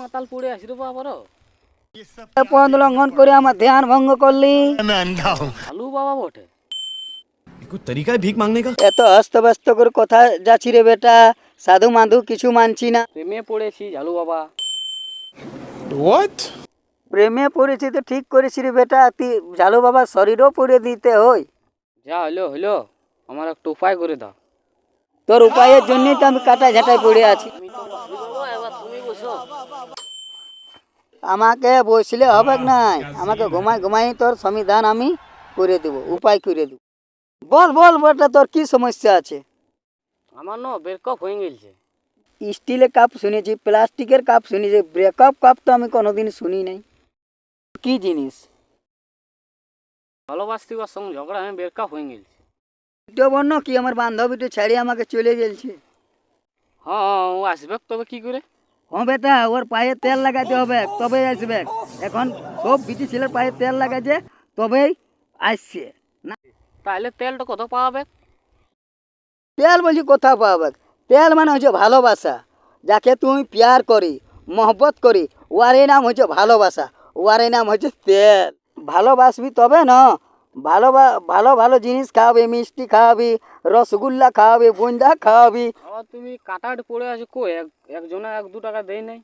মাতাল পড়ে আসি রে বাবারও। পথ লঙ্ঘন করে আমার ধ্যান ভঙ্গ করলি। আলু বাবা বটে। कोई तरीका है भीख मांगने का? এত অস্তব্যস্ত করে কথা যাচ্ছি রে বেটা, সাধু মাধু কিছু মানছি না। প্রেমে পড়েছি ঝালু বাবা। প্রেমে পড়েছি তো ঠিক করেছি রে বেটা, তুই ঝালু বাবা শরীরও পুড়ে দিতে হয়। যা হলো হলো, আমার একটু উপায় করে দাও। তোর উপায়ের জন্যই তো আমি কাটা ঝাঁটায় পড়ে আছি। এবার তুমি বসো। আমাকে বসলে হবে নাই, আমাকে ঘুমাই ঘুমাই তোর সমাধান আমি করে দেবো, উপায় করে দেবো। বল বল বেটা, তোর কি সমস্যা আছে? আমার ন ব্রেকআপ হয়ে গেছে। স্টিলের কাপ শুনেছি, প্লাস্টিকের কাপ শুনেছি, ব্রেকআপ কাপ তো আমি কোনোদিন শুনি নাই। কি জিনিস? ভালোবাসতিবার সঙ্গে ঝগড়া হয়ে ব্রেকআপ হয়ে গেছে। তো বন্য কি আমার বান্ধবীটা ছাড়িয়ে আমাকে চলে গেছে। হ্যাঁ ও আসবে তবে কি করে? হ্যাঁ বেটা, ওর পায়ে তেল লাগাতে হবে তবেই আসবে। এখন সব বিটি ছেলের পায়ে তেল লাগাছে তবেই আসছে। না তাহলে তেলটা কত পাওয়াবে? তেল বলছি কোথাও পাবে? তেল মানে হচ্ছে ভালোবাসা। যাকে তুমি প্যার করি, মহব্বত করি, ওয়ারই নাম হচ্ছে ভালোবাসা, ওয়ারই নাম হচ্ছে তেল। ভালোবাসবি তবে না, ভালো ভালো জিনিস খাওয়াবি, মিষ্টি খাওয়াবি, রসগোল্লা খাওয়াবি, বুন্দা খাওয়াবি। আবার তুমি কাটাট পড়ে আছো কই? একজনে 1-2 টাকা দেয় নাই।